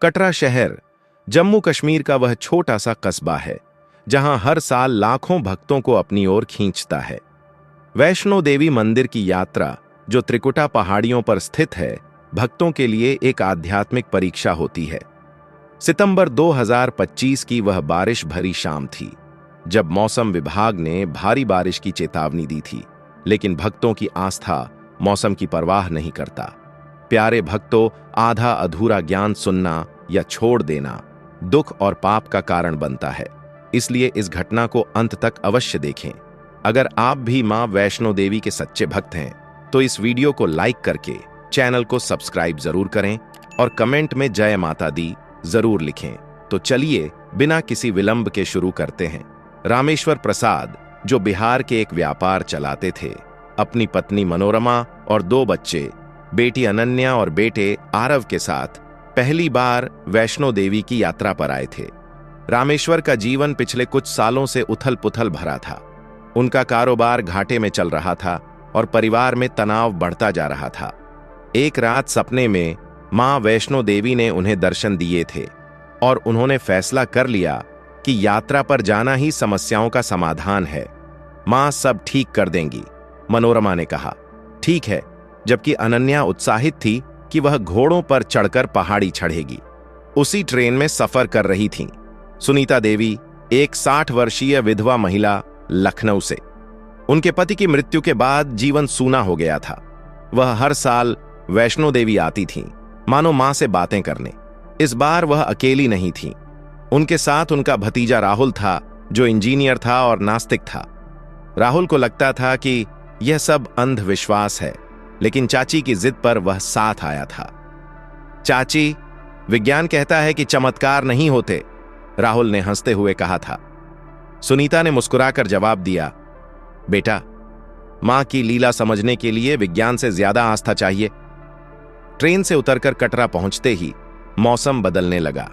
कटरा शहर जम्मू कश्मीर का वह छोटा सा कस्बा है जहां हर साल लाखों भक्तों को अपनी ओर खींचता है। वैष्णो देवी मंदिर की यात्रा, जो त्रिकुटा पहाड़ियों पर स्थित है, भक्तों के लिए एक आध्यात्मिक परीक्षा होती है। सितंबर 2025 की वह बारिश भरी शाम थी, जब मौसम विभाग ने भारी बारिश की चेतावनी दी थी, लेकिन भक्तों की आस्था मौसम की परवाह नहीं करता। प्यारे भक्तों, आधा अधूरा ज्ञान सुनना या छोड़ देना दुख और पाप का कारण बनता है, इसलिए इस घटना को अंत तक अवश्य देखें। अगर आप भी मां वैष्णो देवी के सच्चे भक्त हैं, तो इस वीडियो को लाइक करके चैनल को सब्सक्राइब जरूर करें और कमेंट में जय माता दी जरूर लिखें। तो चलिए बिना किसी विलंब के शुरू करते हैं। रामेश्वर प्रसाद, जो बिहार के एक व्यापार चलाते थे, अपनी पत्नी मनोरमा और 2 बच्चे, बेटी अनन्या और बेटे आरव के साथ पहली बार वैष्णो देवी की यात्रा पर आए थे। रामेश्वर का जीवन पिछले कुछ सालों से उथल पुथल भरा था। उनका कारोबार घाटे में चल रहा था और परिवार में तनाव बढ़ता जा रहा था। एक रात सपने में मां वैष्णो देवी ने उन्हें दर्शन दिए थे और उन्होंने फैसला कर लिया कि यात्रा पर जाना ही समस्याओं का समाधान है। मां सब ठीक कर देंगी, मनोरमा ने कहा। ठीक है, जबकि अनन्या उत्साहित थी कि वह घोड़ों पर चढ़कर पहाड़ी चढ़ेगी। उसी ट्रेन में सफर कर रही थीं सुनीता देवी, एक 60 वर्षीय विधवा महिला, लखनऊ से। उनके पति की मृत्यु के बाद जीवन सूना हो गया था। वह हर साल वैष्णो देवी आती थीं, मानो मां से बातें करने। इस बार वह अकेली नहीं थीं। उनके साथ उनका भतीजा राहुल था, जो इंजीनियर था और नास्तिक था। राहुल को लगता था कि यह सब अंधविश्वास है, लेकिन चाची की जिद पर वह साथ आया था। चाची, विज्ञान कहता है कि चमत्कार नहीं होते, राहुल ने हंसते हुए कहा था। सुनीता ने मुस्कुराकर जवाब दिया, बेटा, मां की लीला समझने के लिए विज्ञान से ज्यादा आस्था चाहिए। ट्रेन से उतरकर कटरा पहुंचते ही मौसम बदलने लगा।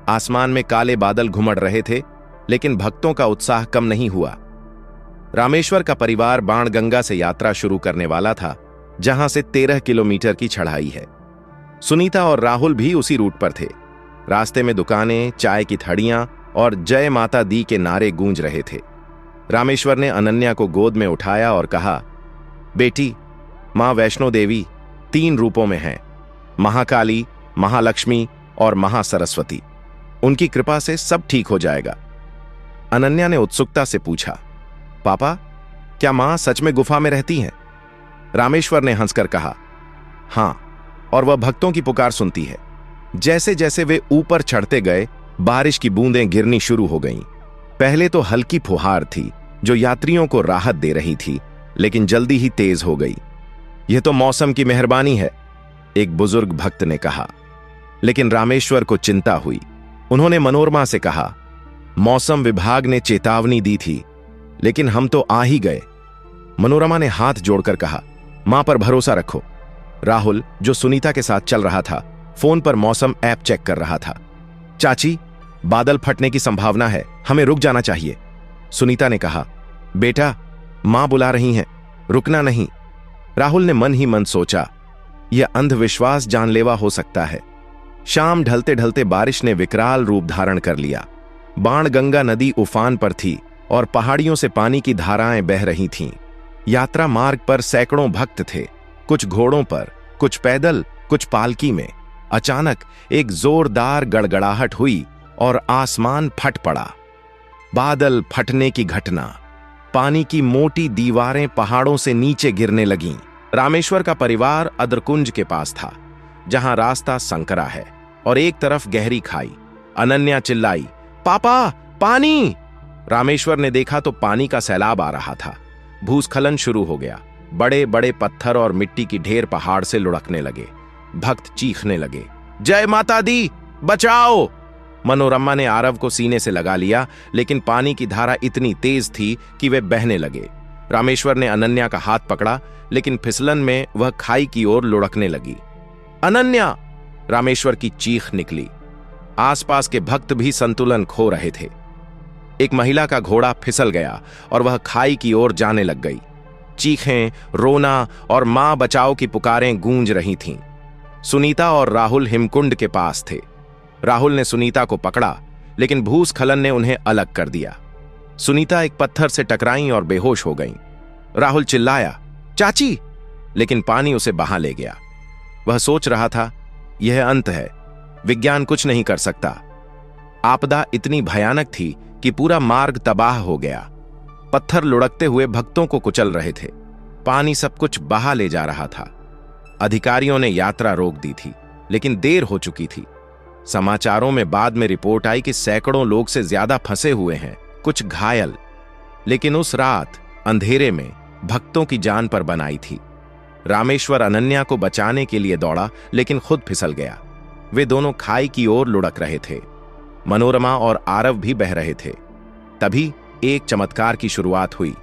आसमान में काले बादल घुमड़ रहे थे, लेकिन भक्तों का उत्साह कम नहीं हुआ। रामेश्वर का परिवार बाणगंगा से यात्रा शुरू करने वाला था, जहां से 13 किलोमीटर की चढ़ाई है। सुनीता और राहुल भी उसी रूट पर थे। रास्ते में दुकानें, चाय की थड़ियां और जय माता दी के नारे गूंज रहे थे। रामेश्वर ने अनन्या को गोद में उठाया और कहा, बेटी, मां वैष्णो देवी 3 रूपों में हैं, महाकाली, महालक्ष्मी और महासरस्वती। उनकी कृपा से सब ठीक हो जाएगा। अनन्या ने उत्सुकता से पूछा, पापा, क्या मां सच में गुफा में रहती हैं? रामेश्वर ने हंसकर कहा, हां, और वह भक्तों की पुकार सुनती है। जैसे जैसे वे ऊपर चढ़ते गए, बारिश की बूंदें गिरनी शुरू हो गईं। पहले तो हल्की फुहार थी, जो यात्रियों को राहत दे रही थी, लेकिन जल्दी ही तेज हो गई। यह तो मौसम की मेहरबानी है, एक बुजुर्ग भक्त ने कहा। लेकिन रामेश्वर को चिंता हुई। उन्होंने मनोरमा से कहा, मौसम विभाग ने चेतावनी दी थी, लेकिन हम तो आ ही गए। मनोरमा ने हाथ जोड़कर कहा, मां पर भरोसा रखो। राहुल, जो सुनीता के साथ चल रहा था, फोन पर मौसम ऐप चेक कर रहा था। चाची, बादल फटने की संभावना है, हमें रुक जाना चाहिए, सुनीता ने कहा। बेटा, मां बुला रही हैं, रुकना नहीं। राहुल ने मन ही मन सोचा, यह अंधविश्वास जानलेवा हो सकता है। शाम ढलते ढलते बारिश ने विकराल रूप धारण कर लिया। बाणगंगा नदी उफान पर थी और पहाड़ियों से पानी की धाराएं बह रही थीं। यात्रा मार्ग पर सैकड़ों भक्त थे, कुछ घोड़ों पर, कुछ पैदल, कुछ पालकी में। अचानक एक जोरदार गड़गड़ाहट हुई और आसमान फट पड़ा। बादल फटने की घटना, पानी की मोटी दीवारें पहाड़ों से नीचे गिरने लगीं। रामेश्वर का परिवार अदरकुंज के पास था, जहां रास्ता संकरा है और एक तरफ गहरी खाई। अनन्या चिल्लाई, पापा, पानी! रामेश्वर ने देखा तो पानी का सैलाब आ रहा था। भूस्खलन शुरू हो गया। बड़े बड़े पत्थर और मिट्टी की ढेर पहाड़ से लुढ़कने लगे। भक्त चीखने लगे, जय माता दी, बचाओ! मनोरमा ने आरव को सीने से लगा लिया, लेकिन पानी की धारा इतनी तेज थी कि वे बहने लगे। रामेश्वर ने अनन्या का हाथ पकड़ा, लेकिन फिसलन में वह खाई की ओर लुढ़कने लगी। अनन्या! रामेश्वर की चीख निकली। आसपास के भक्त भी संतुलन खो रहे थे। एक महिला का घोड़ा फिसल गया और वह खाई की ओर जाने लग गई। चीखें, रोना और मां बचाओ की पुकारें गूंज रही थीं। सुनीता और राहुल हिमकुंड के पास थे। राहुल ने सुनीता को पकड़ा, लेकिन भूस्खलन ने उन्हें अलग कर दिया। सुनीता एक पत्थर से टकराई और बेहोश हो गईं। राहुल चिल्लाया, चाची, लेकिन पानी उसे बहा ले गया। वह सोच रहा था, यह अंत है, विज्ञान कुछ नहीं कर सकता। आपदा इतनी भयानक थी कि पूरा मार्ग तबाह हो गया। पत्थर लुढ़कते हुए भक्तों को कुचल रहे थे। पानी सब कुछ बहा ले जा रहा था। अधिकारियों ने यात्रा रोक दी थी, लेकिन देर हो चुकी थी। समाचारों में बाद में रिपोर्ट आई कि सैकड़ों लोग से ज्यादा फंसे हुए हैं, कुछ घायल। लेकिन उस रात अंधेरे में भक्तों की जान पर बनाई थी। रामेश्वर अनन्या को बचाने के लिए दौड़ा, लेकिन खुद फिसल गया। वे दोनों खाई की ओर लुढ़क रहे थे। मनोरमा और आरव भी बह रहे थे। तभी एक चमत्कार की शुरुआत हुई।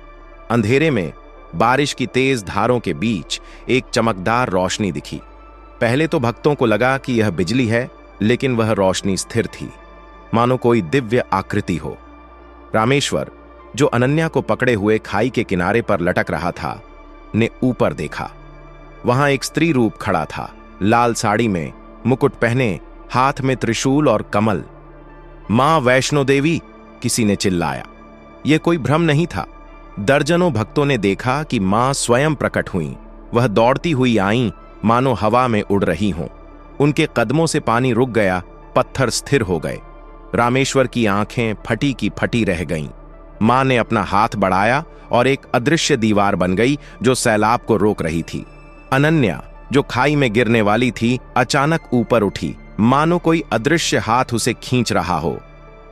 अंधेरे में बारिश की तेज धारों के बीच एक चमकदार रोशनी दिखी। पहले तो भक्तों को लगा कि यह बिजली है, लेकिन वह रोशनी स्थिर थी, मानो कोई दिव्य आकृति हो। रामेश्वर, जो अनन्या को पकड़े हुए खाई के किनारे पर लटक रहा था, ने ऊपर देखा। वहां एक स्त्री रूप खड़ा था, लाल साड़ी में, मुकुट पहने, हाथ में त्रिशूल और कमल। मां वैष्णो देवी, किसी ने चिल्लाया। यह कोई भ्रम नहीं था। दर्जनों भक्तों ने देखा कि मां स्वयं प्रकट हुईं। वह दौड़ती हुई आईं, मानो हवा में उड़ रही हों। उनके कदमों से पानी रुक गया, पत्थर स्थिर हो गए। रामेश्वर की आंखें फटी की फटी रह गईं। मां ने अपना हाथ बढ़ाया और एक अदृश्य दीवार बन गई जो सैलाब को रोक रही थी। अनन्या, जो खाई में गिरने वाली थी, अचानक ऊपर उठी, मानो कोई अदृश्य हाथ उसे खींच रहा हो।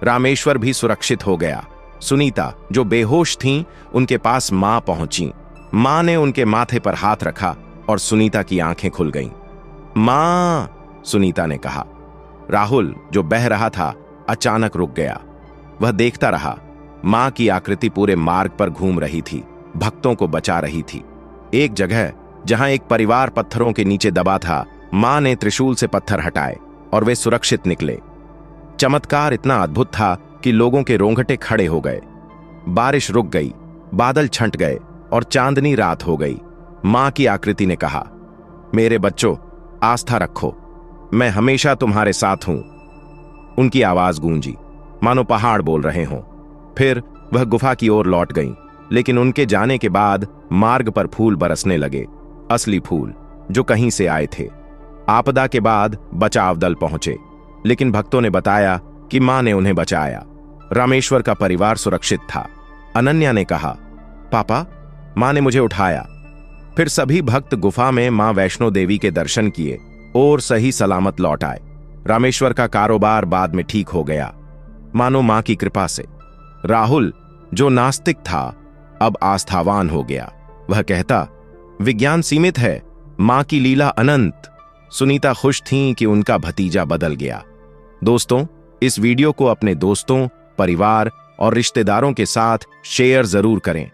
रामेश्वर भी सुरक्षित हो गया। सुनीता, जो बेहोश थीं, उनके पास मां पहुंची। मां ने उनके माथे पर हाथ रखा और सुनीता की आंखें खुल गईं। मां, सुनीता ने कहा। राहुल, जो बह रहा था, अचानक रुक गया। वह देखता रहा। मां की आकृति पूरे मार्ग पर घूम रही थी, भक्तों को बचा रही थी। एक जगह जहां एक परिवार पत्थरों के नीचे दबा था, मां ने त्रिशूल से पत्थर हटाए और वे सुरक्षित निकले। चमत्कार इतना अद्भुत था कि लोगों के रोंगटे खड़े हो गए। बारिश रुक गई, बादल छंट गए और चांदनी रात हो गई। मां की आकृति ने कहा, मेरे बच्चों, आस्था रखो, मैं हमेशा तुम्हारे साथ हूं। उनकी आवाज गूंजी, मानो पहाड़ बोल रहे हों। फिर वह गुफा की ओर लौट गईं, लेकिन उनके जाने के बाद मार्ग पर फूल बरसने लगे, असली फूल जो कहीं से आए थे। आपदा के बाद बचाव दल पहुंचे, लेकिन भक्तों ने बताया कि मां ने उन्हें बचाया। रामेश्वर का परिवार सुरक्षित था। अनन्या ने कहा, पापा, मां ने मुझे उठाया। फिर सभी भक्त गुफा में मां वैष्णो देवी के दर्शन किए और सही सलामत लौट आए। रामेश्वर का कारोबार बाद में ठीक हो गया, मानो मां की कृपा से। राहुल, जो नास्तिक था, अब आस्थावान हो गया। वह कहता, विज्ञान सीमित है, मां की लीला अनंत। सुनीता खुश थीं कि उनका भतीजा बदल गया। दोस्तों, इस वीडियो को अपने दोस्तों, परिवार और रिश्तेदारों के साथ शेयर जरूर करें।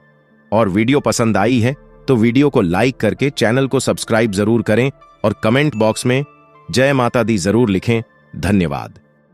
और वीडियो पसंद आई है तो वीडियो को लाइक करके चैनल को सब्सक्राइब जरूर करें और कमेंट बॉक्स में जय माता दी जरूर लिखें। धन्यवाद।